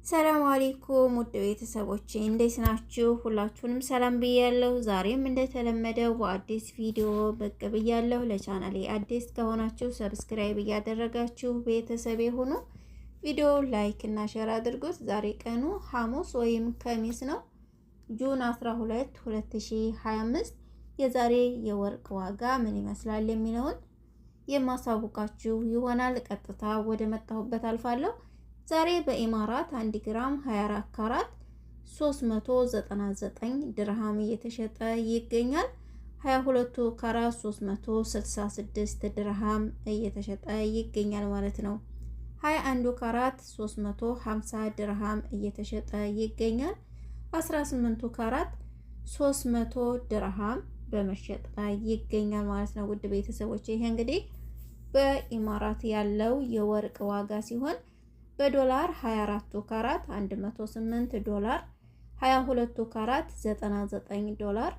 ሰላም አለይኩም ውድ ቤተሰቦቼ እንዴት ናችሁ? ሁላችሁንም ሰላም ብያለሁ። ዛሬም እንደተለመደው በአዲስ ቪዲዮ ብቅ ብያለሁ። ለቻናሌ አዲስ ከሆናችሁ ሰብስክራይብ እያደረጋችሁ ቤተሰብ ሁኑ። ቪዲዮ ላይክ እና ሼር አድርጉት። ዛሬ ቀኑ ሐሙስ ወይም ከሚስ ነው፣ ጁን 12 2025። የዛሬ የወርቅ ዋጋ ምን ይመስላል የሚለውን የማሳውቃችሁ ይሆናል። ቀጥታ ወደ መጣሁበት አልፋለሁ። ዛሬ በኢማራት 1 ግራም 24 ካራት 399 ድርሃም እየተሸጠ ይገኛል። 22 ካራት 366 ድርሃም እየተሸጠ ይገኛል ማለት ነው። 21 ካራት 350 ድርሃም እየተሸጠ ይገኛል። 18 ካራት 300 ድርሃም በመሸጥ ላይ ይገኛል ማለት ነው። ውድ ቤተሰቦች ይሄ እንግዲህ በኢማራት ያለው የወርቅ ዋጋ ሲሆን በዶላር 24 ካራት 108 ዶላር፣ 22 ካራት 99 ዶላር፣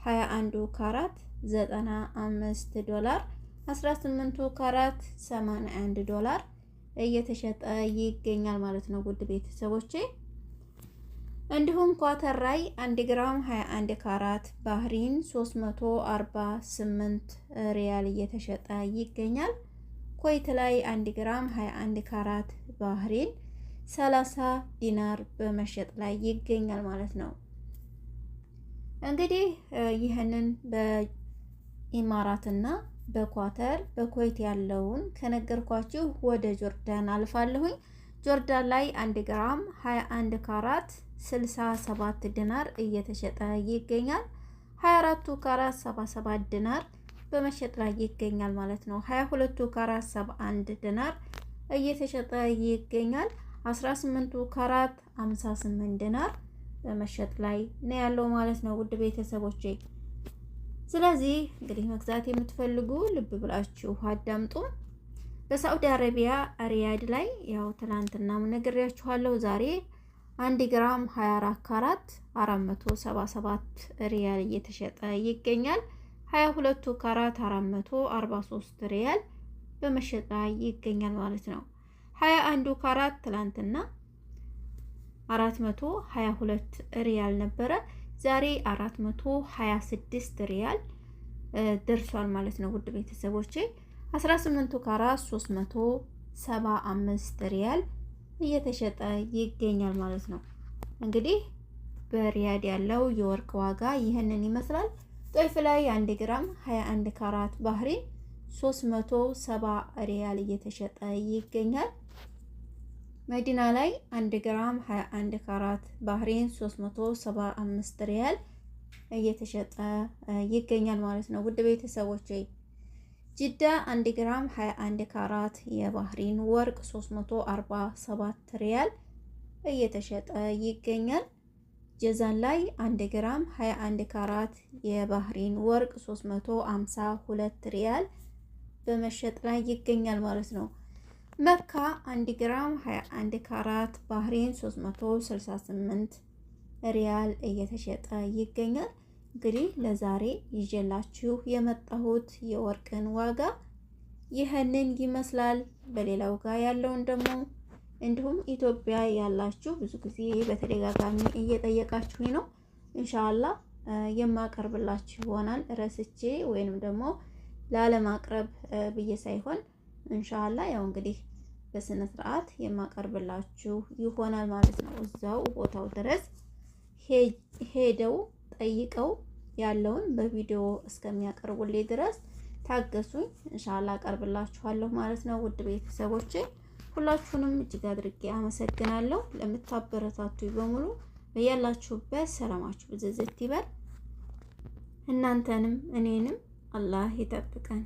21 ካራት 95 ዶላር፣ 18 ካራት 81 ዶላር እየተሸጠ ይገኛል ማለት ነው። ውድ ቤተሰቦቼ እንዲሁም ኳተር ላይ 1 ግራም 21 ካራት ባህሪን 348 ሪያል እየተሸጠ ይገኛል። ኮይት ላይ 1 ግራም 21 ካራት ባህሪን 30 ዲናር በመሸጥ ላይ ይገኛል ማለት ነው። እንግዲህ ይህንን በኢማራትና በኳተር በኩዌት ያለውን ከነገርኳችሁ ወደ ጆርዳን አልፋለሁኝ። ጆርዳን ላይ 1 ግራም 21 ካራት 67 ዲናር እየተሸጠ ይገኛል። 24 ካራት 77 ዲናር በመሸጥ ላይ ይገኛል ማለት ነው። 22 ካራት 71 ዲናር እየተሸጠ ይገኛል። 18 ካራት 58 ዲናር በመሸጥ ላይ ነው ያለው ማለት ነው። ውድ ቤተሰቦቼ ስለዚህ እንግዲህ መግዛት የምትፈልጉ ልብ ብላችሁ አዳምጡ። በሳዑዲ አረቢያ ሪያድ ላይ ያው ትላንትና ነግሬያችኋለሁ። ዛሬ 1 ግራም 24 ካራት 477 ሪያል እየተሸጠ ይገኛል። 22 ካራት 443 ሪያል በመሸጥ ላይ ይገኛል ማለት ነው። 21 ካራት ትላንትና 422 ሪያል ነበረ። ዛሬ 426 ሪያል ደርሷል ማለት ነው። ውድ ቤተሰቦቼ 18 ካራት 375 ሪያል እየተሸጠ ይገኛል ማለት ነው። እንግዲህ በሪያድ ያለው የወርቅ ዋጋ ይህንን ይመስላል። ጦይፍ ላይ 1 ግራም 21 ካራት ባህሪን 370 ሪያል እየተሸጠ ይገኛል። መዲና ላይ 1 ግራም 21 ካራት ባህሪን 375 ሪያል እየተሸጠ ይገኛል ማለት ነው። ውድ ቤተሰቦቼ ጅዳ 1 ግራም 21 ካራት የባህሪን ወርቅ 347 ሪያል እየተሸጠ ይገኛል። ጀዛን ላይ 1 ግራም 21 ካራት የባህሪን ወርቅ 352 ሪያል በመሸጥ ላይ ይገኛል ማለት ነው። መካ 1 ግራም 21 ካራት ባህሪን 368 ሪያል እየተሸጠ ይገኛል። እንግዲህ ለዛሬ ይዤላችሁ የመጣሁት የወርቅን ዋጋ ይህንን ይመስላል። በሌላው ጋር ያለውን ደግሞ እንዲሁም ኢትዮጵያ ያላችሁ ብዙ ጊዜ በተደጋጋሚ እየጠየቃችሁኝ ነው። ኢንሻአላህ የማቀርብላችሁ ይሆናል። ረስቼ ወይንም ደግሞ ላለማቅረብ ብዬ ሳይሆን ኢንሻአላህ ያው እንግዲህ በስነ ስርዓት የማቀርብላችሁ ይሆናል ማለት ነው። እዛው ቦታው ድረስ ሄደው ጠይቀው ያለውን በቪዲዮ እስከሚያቀርቡልኝ ድረስ ታገሱኝ። ኢንሻአላህ አቀርብላችኋለሁ ማለት ነው። ውድ ቤተሰቦቼ ሁላችሁንም እጅግ አድርጌ አመሰግናለሁ። ለምታበረታቱኝ በሙሉ በያላችሁበት ሰላማችሁ ብዝዝት ይበል። እናንተንም እኔንም አላህ ይጠብቀን።